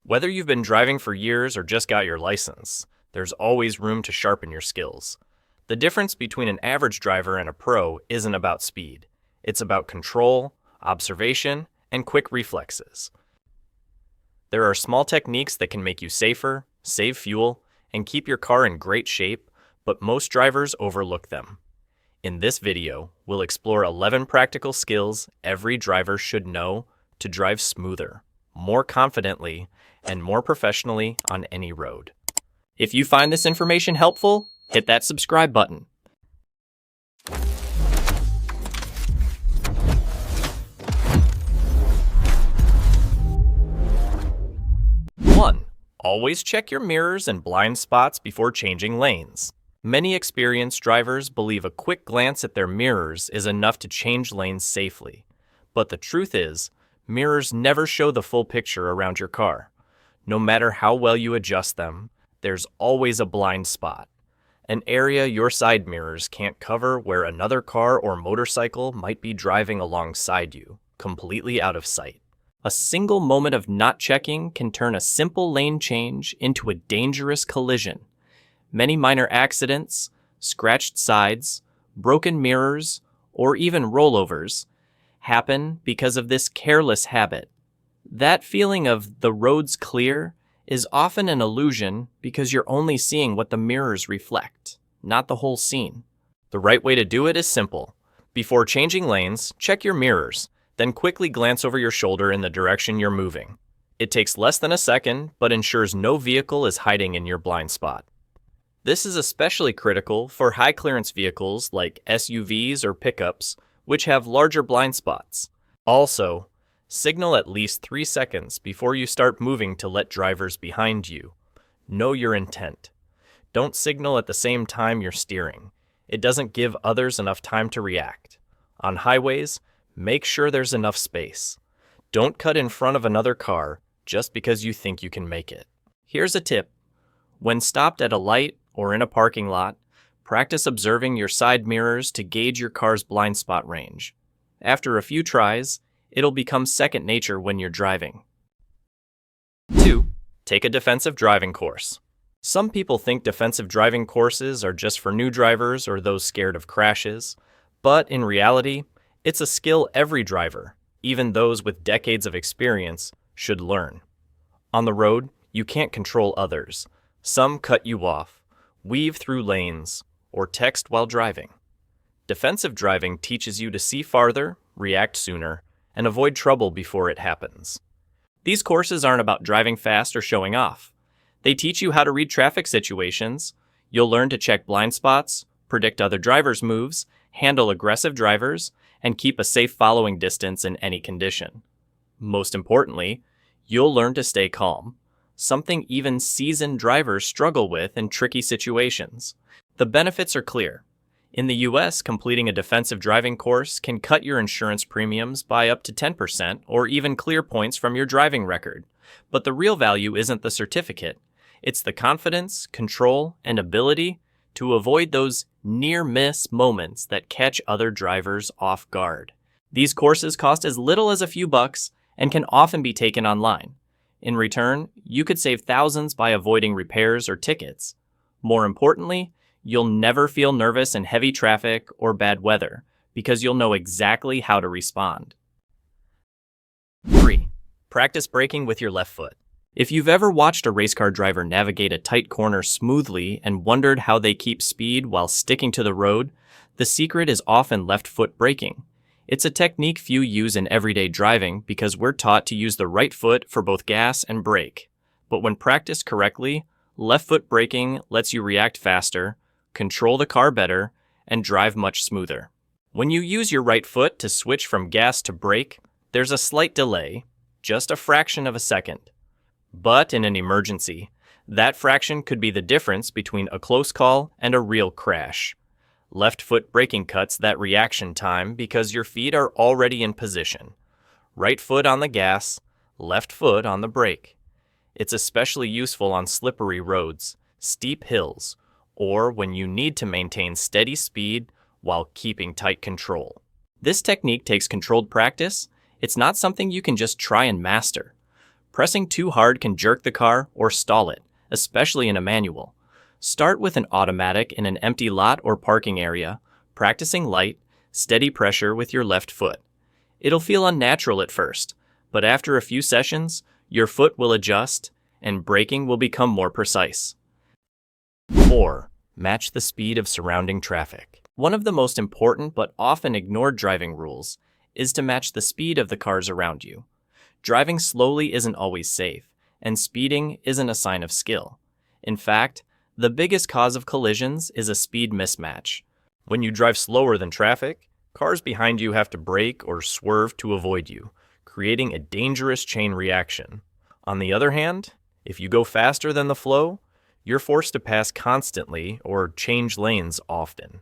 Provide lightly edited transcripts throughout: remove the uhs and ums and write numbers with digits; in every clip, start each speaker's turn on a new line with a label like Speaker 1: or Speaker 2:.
Speaker 1: Whether you've been driving for years or just got your license, there's always room to sharpen your skills. The difference between an average driver and a pro isn't about speed. It's about control, observation, and quick reflexes. There are small techniques that can make you safer, save fuel, and keep your car in great shape, but most drivers overlook them. In this video, we'll explore 11 practical skills every driver should know to drive smoother, more confidently, and more professionally on any road. If you find this information helpful, hit that subscribe button. One, always check your mirrors and blind spots before changing lanes. Many experienced drivers believe a quick glance at their mirrors is enough to change lanes safely. But the truth is, mirrors never show the full picture around your car. No matter how well you adjust them, there's always a blind spot, an area your side mirrors can't cover where another car or motorcycle might be driving alongside you, completely out of sight. A single moment of not checking can turn a simple lane change into a dangerous collision. Many minor accidents, scratched sides, broken mirrors, or even rollovers happen because of this careless habit. That feeling of the road's clear is often an illusion because you're only seeing what the mirrors reflect, not the whole scene. The right way to do it is simple. Before changing lanes, check your mirrors, then quickly glance over your shoulder in the direction you're moving. It takes less than a second, but ensures no vehicle is hiding in your blind spot. This is especially critical for high-clearance vehicles like SUVs or pickups, which have larger blind spots. Also, signal at least 3 seconds before you start moving to let drivers behind you know your intent. Don't signal at the same time you're steering. It doesn't give others enough time to react. On highways, make sure there's enough space. Don't cut in front of another car just because you think you can make it. Here's a tip. When stopped at a light or in a parking lot, practice observing your side mirrors to gauge your car's blind spot range. After a few tries, it'll become second nature when you're driving. 2. Take a defensive driving course. Some people think defensive driving courses are just for new drivers or those scared of crashes, but in reality, it's a skill every driver, even those with decades of experience, should learn. On the road, you can't control others. Some cut you off, weave through lanes, or text while driving. Defensive driving teaches you to see farther, react sooner, and avoid trouble before it happens. These courses aren't about driving fast or showing off. They teach you how to read traffic situations. You'll learn to check blind spots, predict other drivers' moves, handle aggressive drivers, and keep a safe following distance in any condition. Most importantly, you'll learn to stay calm, something even seasoned drivers struggle with in tricky situations. The benefits are clear. In the US, completing a defensive driving course can cut your insurance premiums by up to 10% or even clear points from your driving record. But the real value isn't the certificate. It's the confidence, control, and ability to avoid those near-miss moments that catch other drivers off guard. These courses cost as little as a few bucks and can often be taken online. In return, you could save thousands by avoiding repairs or tickets. More importantly, you'll never feel nervous in heavy traffic or bad weather because you'll know exactly how to respond. 3. Practice braking with your left foot. If you've ever watched a race car driver navigate a tight corner smoothly and wondered how they keep speed while sticking to the road, the secret is often left foot braking. It's a technique few use in everyday driving because we're taught to use the right foot for both gas and brake. But when practiced correctly, left foot braking lets you react faster, control the car better, and drive much smoother. When you use your right foot to switch from gas to brake, there's a slight delay, just a fraction of a second. But in an emergency, that fraction could be the difference between a close call and a real crash. Left foot braking cuts that reaction time because your feet are already in position. Right foot on the gas, left foot on the brake. It's especially useful on slippery roads, steep hills, or when you need to maintain steady speed while keeping tight control. This technique takes controlled practice. It's not something you can just try and master. Pressing too hard can jerk the car or stall it, especially in a manual. Start with an automatic in an empty lot or parking area, practicing light, steady pressure with your left foot. It'll feel unnatural at first, but after a few sessions, your foot will adjust and braking will become more precise. 4. Match the speed of surrounding traffic. One of the most important but often ignored driving rules is to match the speed of the cars around you. Driving slowly isn't always safe, and speeding isn't a sign of skill. In fact, the biggest cause of collisions is a speed mismatch. When you drive slower than traffic, cars behind you have to brake or swerve to avoid you, creating a dangerous chain reaction. On the other hand, if you go faster than the flow, you're forced to pass constantly or change lanes often.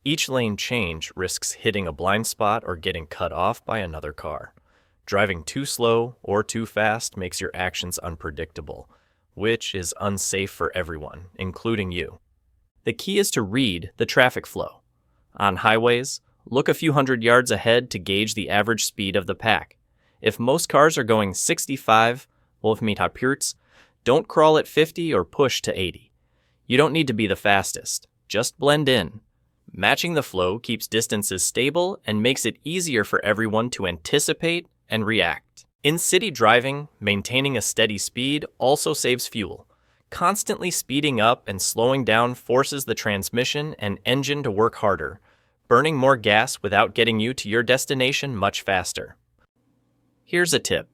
Speaker 1: Each lane change risks hitting a blind spot or getting cut off by another car. Driving too slow or too fast makes your actions unpredictable, which is unsafe for everyone, including you. The key is to read the traffic flow. On highways, look a few hundred yards ahead to gauge the average speed of the pack. If most cars are going 65 km/h, don't crawl at 50 or push to 80. You don't need to be the fastest, just blend in. Matching the flow keeps distances stable and makes it easier for everyone to anticipate and react. In city driving, maintaining a steady speed also saves fuel. Constantly speeding up and slowing down forces the transmission and engine to work harder, burning more gas without getting you to your destination much faster. Here's a tip.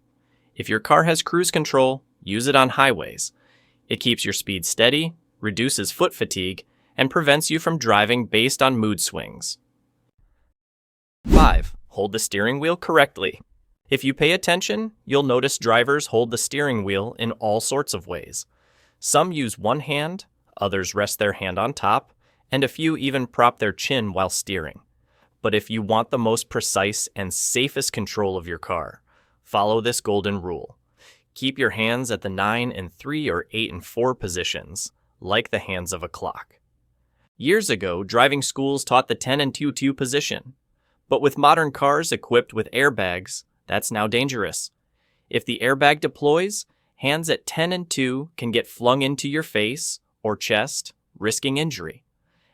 Speaker 1: If your car has cruise control, use it on highways. It keeps your speed steady, reduces foot fatigue, and prevents you from driving based on mood swings. 5. Hold the steering wheel correctly. If you pay attention, you'll notice drivers hold the steering wheel in all sorts of ways. Some use one hand, others rest their hand on top, and a few even prop their chin while steering. But if you want the most precise and safest control of your car, follow this golden rule. Keep your hands at the 9 and 3 or 8 and 4 positions, like the hands of a clock. Years ago, driving schools taught the 10 and 2 position. But with modern cars equipped with airbags, that's now dangerous. If the airbag deploys, hands at 10 and 2 can get flung into your face or chest, risking injury.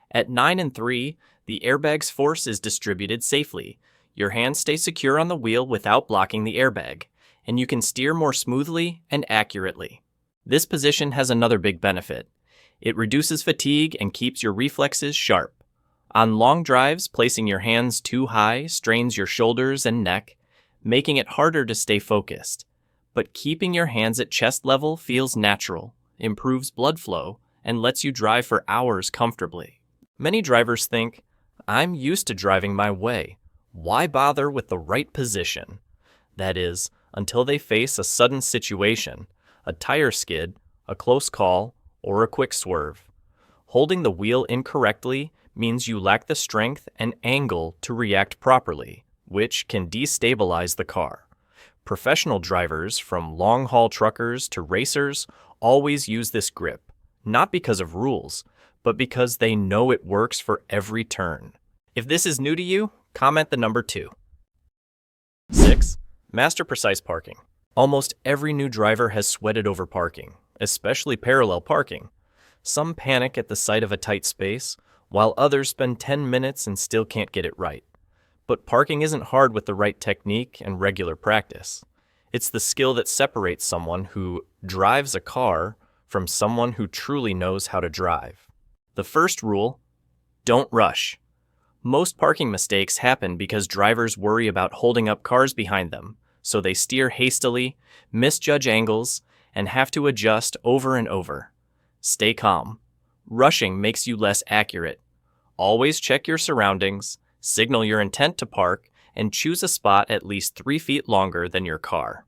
Speaker 1: At 9 and 3, the airbag's force is distributed safely. Your hands stay secure on the wheel without blocking the airbag, and you can steer more smoothly and accurately. This position has another big benefit. It reduces fatigue and keeps your reflexes sharp. On long drives, placing your hands too high strains your shoulders and neck, making it harder to stay focused. But keeping your hands at chest level feels natural, improves blood flow, and lets you drive for hours comfortably. Many drivers think, I'm used to driving my way. Why bother with the right position? That is, until they face a sudden situation, a tire skid, a close call, or a quick swerve. Holding the wheel incorrectly means you lack the strength and angle to react properly, which can destabilize the car. Professional drivers, from long-haul truckers to racers, always use this grip, not because of rules, but because they know it works for every turn. If this is new to you, comment the number 2. 6. Master precise parking. Almost every new driver has sweated over parking, especially parallel parking. Some panic at the sight of a tight space, while others spend 10 minutes and still can't get it right. But parking isn't hard with the right technique and regular practice. It's the skill that separates someone who drives a car from someone who truly knows how to drive. The first rule, don't rush. Most parking mistakes happen because drivers worry about holding up cars behind them, so they steer hastily, misjudge angles, and have to adjust over and over. Stay calm. Rushing makes you less accurate. Always check your surroundings, signal your intent to park, and choose a spot at least 3 feet longer than your car.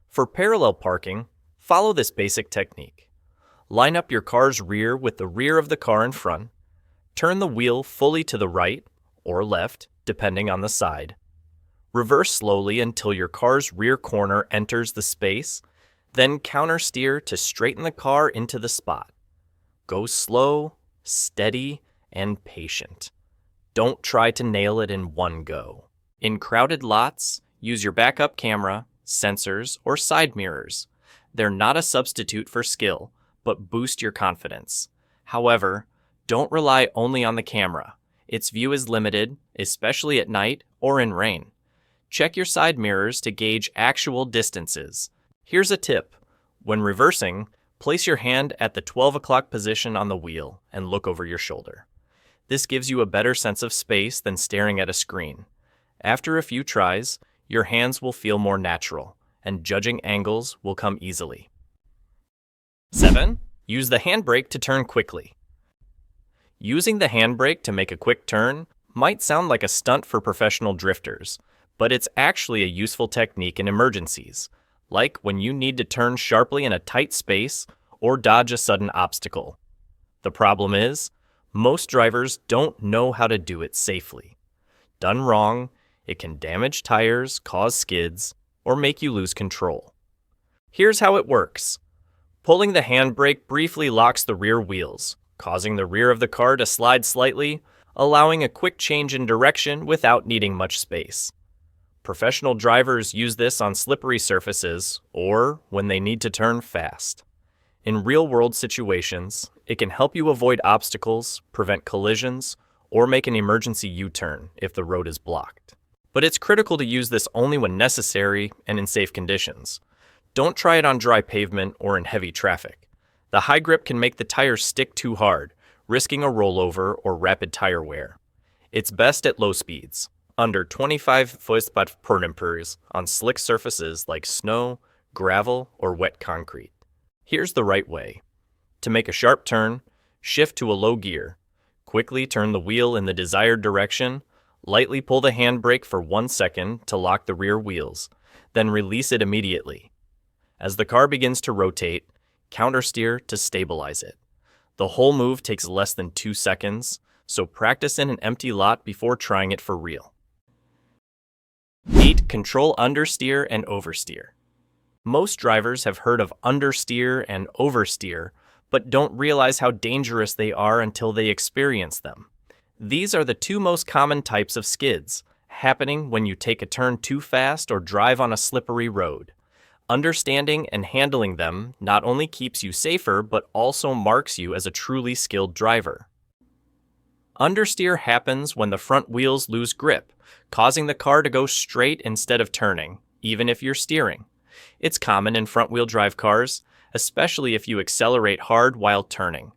Speaker 1: For parallel parking, follow this basic technique. Line up your car's rear with the rear of the car in front. Turn the wheel fully to the right or left, depending on the side. Reverse slowly until your car's rear corner enters the space, then countersteer to straighten the car into the spot. Go slow, steady, and patient. Don't try to nail it in one go. In crowded lots, use your backup camera sensors, or side mirrors. They're not a substitute for skill, but boost your confidence. However, don't rely only on the camera. Its view is limited, especially at night or in rain. Check your side mirrors to gauge actual distances. Here's a tip. When reversing, place your hand at the 12 o'clock position on the wheel and look over your shoulder. This gives you a better sense of space than staring at a screen. After a few tries, your hands will feel more natural, and judging angles will come easily. 7. Use the handbrake to turn quickly. Using the handbrake to make a quick turn might sound like a stunt for professional drifters, but it's actually a useful technique in emergencies, like when you need to turn sharply in a tight space or dodge a sudden obstacle. The problem is, most drivers don't know how to do it safely. Done wrong, it can damage tires, cause skids, or make you lose control. Here's how it works. Pulling the handbrake briefly locks the rear wheels, causing the rear of the car to slide slightly, allowing a quick change in direction without needing much space. Professional drivers use this on slippery surfaces or when they need to turn fast. In real-world situations, it can help you avoid obstacles, prevent collisions, or make an emergency U-turn if the road is blocked. But it's critical to use this only when necessary and in safe conditions. Don't try it on dry pavement or in heavy traffic. The high grip can make the tires stick too hard, risking a rollover or rapid tire wear. It's best at low speeds, under 25 mph on slick surfaces like snow, gravel, or wet concrete. Here's the right way. To make a sharp turn, shift to a low gear. Quickly turn the wheel in the desired direction, lightly pull the handbrake for 1 second to lock the rear wheels, then release it immediately. As the car begins to rotate, countersteer to stabilize it. The whole move takes less than 2 seconds, so practice in an empty lot before trying it for real. 8. Control understeer and oversteer. Most drivers have heard of understeer and oversteer, but don't realize how dangerous they are until they experience them. These are the two most common types of skids, happening when you take a turn too fast or drive on a slippery road. Understanding and handling them not only keeps you safer, but also marks you as a truly skilled driver. Understeer happens when the front wheels lose grip, causing the car to go straight instead of turning, even if you're steering. It's common in front-wheel drive cars, especially if you accelerate hard while turning.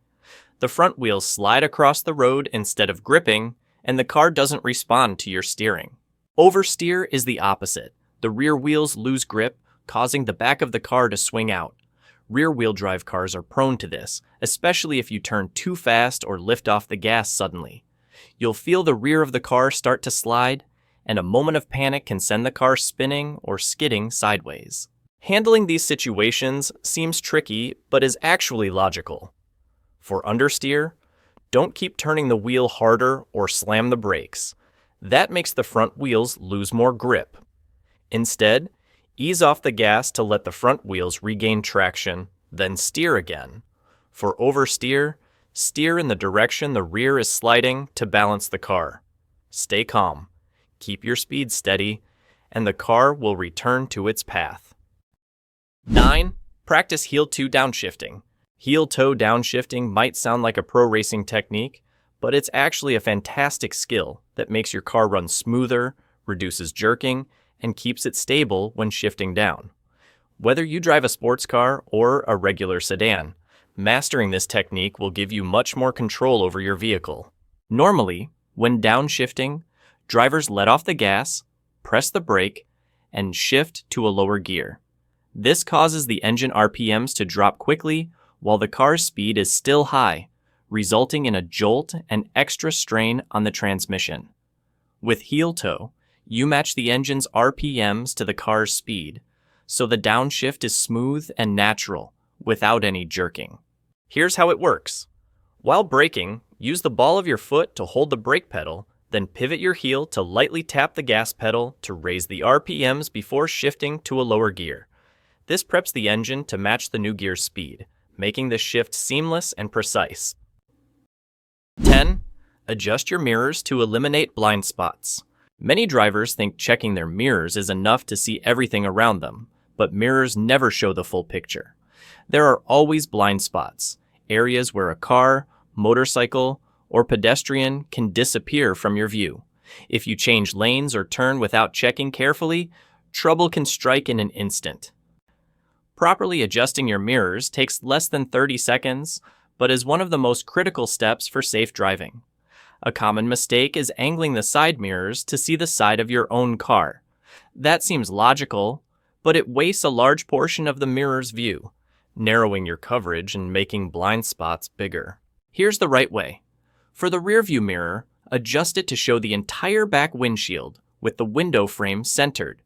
Speaker 1: The front wheels slide across the road instead of gripping, and the car doesn't respond to your steering. Oversteer is the opposite. The rear wheels lose grip, causing the back of the car to swing out. Rear-wheel drive cars are prone to this, especially if you turn too fast or lift off the gas suddenly. You'll feel the rear of the car start to slide, and a moment of panic can send the car spinning or skidding sideways. Handling these situations seems tricky, but is actually logical. For understeer, don't keep turning the wheel harder or slam the brakes. That makes the front wheels lose more grip. Instead, ease off the gas to let the front wheels regain traction, then steer again. For oversteer, steer in the direction the rear is sliding to balance the car. Stay calm, keep your speed steady, and the car will return to its path. 9. Practice heel-to downshifting. Heel-toe downshifting might sound like a pro racing technique, but it's actually a fantastic skill that makes your car run smoother, reduces jerking, and keeps it stable when shifting down. Whether you drive a sports car or a regular sedan, mastering this technique will give you much more control over your vehicle. Normally, when downshifting, drivers let off the gas, press the brake, and shift to a lower gear. This causes the engine RPMs to drop quickly while the car's speed is still high, resulting in a jolt and extra strain on the transmission. With heel-toe, you match the engine's RPMs to the car's speed, so the downshift is smooth and natural, without any jerking. Here's how it works. While braking, use the ball of your foot to hold the brake pedal, then pivot your heel to lightly tap the gas pedal to raise the RPMs before shifting to a lower gear. This preps the engine to match the new gear's speed, making the shift seamless and precise. 10. Adjust your mirrors to eliminate blind spots. Many drivers think checking their mirrors is enough to see everything around them, but mirrors never show the full picture. There are always blind spots, areas where a car, motorcycle, or pedestrian can disappear from your view. If you change lanes or turn without checking carefully, trouble can strike in an instant. Properly adjusting your mirrors takes less than 30 seconds, but is one of the most critical steps for safe driving. A common mistake is angling the side mirrors to see the side of your own car. That seems logical, but it wastes a large portion of the mirror's view, narrowing your coverage and making blind spots bigger. Here's the right way. For the rearview mirror, adjust it to show the entire back windshield, with the window frame centered.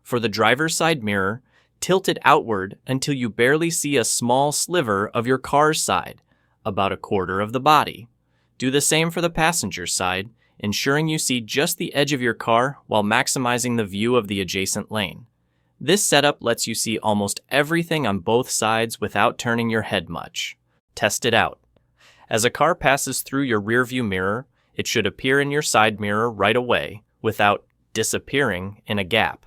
Speaker 1: For the driver's side mirror, tilt it outward until you barely see a small sliver of your car's side, about a quarter of the body. Do the same for the passenger side, ensuring you see just the edge of your car while maximizing the view of the adjacent lane. This setup lets you see almost everything on both sides without turning your head much. Test it out. As a car passes through your rearview mirror, it should appear in your side mirror right away without disappearing in a gap.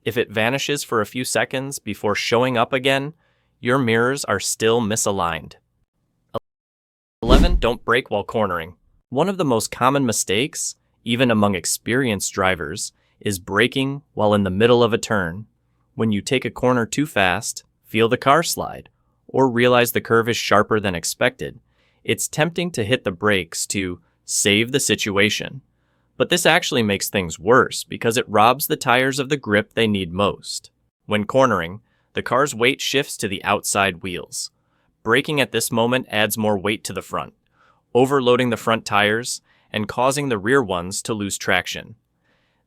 Speaker 1: If it vanishes for a few seconds before showing up again, your mirrors are still misaligned. 11. Don't brake while cornering. One of the most common mistakes, even among experienced drivers, is braking while in the middle of a turn. When you take a corner too fast, feel the car slide, or realize the curve is sharper than expected, it's tempting to hit the brakes to save the situation. But this actually makes things worse because it robs the tires of the grip they need most. When cornering, the car's weight shifts to the outside wheels. Braking at this moment adds more weight to the front, overloading the front tires and causing the rear ones to lose traction.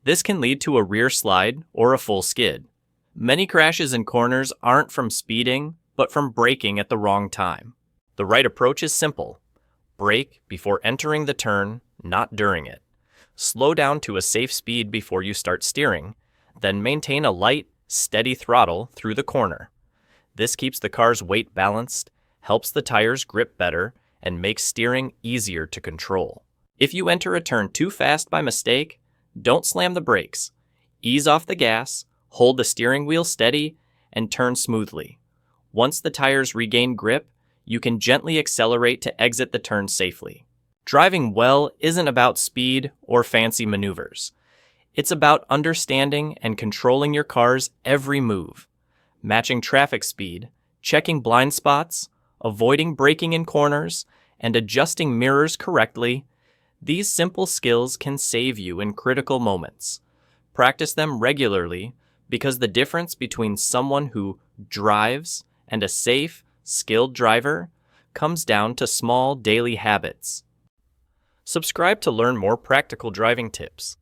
Speaker 1: This can lead to a rear slide or a full skid. Many crashes in corners aren't from speeding, but from braking at the wrong time. The right approach is simple. Brake before entering the turn, not during it. Slow down to a safe speed before you start steering, then maintain a light, steady throttle through the corner. This keeps the car's weight balanced, helps the tires grip better, and makes steering easier to control. If you enter a turn too fast by mistake, don't slam the brakes. Ease off the gas, hold the steering wheel steady, and turn smoothly. Once the tires regain grip, you can gently accelerate to exit the turn safely. Driving well isn't about speed or fancy maneuvers. It's about understanding and controlling your car's every move. Matching traffic speed, checking blind spots, avoiding braking in corners, and adjusting mirrors correctly, these simple skills can save you in critical moments. Practice them regularly because the difference between someone who drives and a safe, skilled driver comes down to small daily habits. Subscribe to learn more practical driving tips.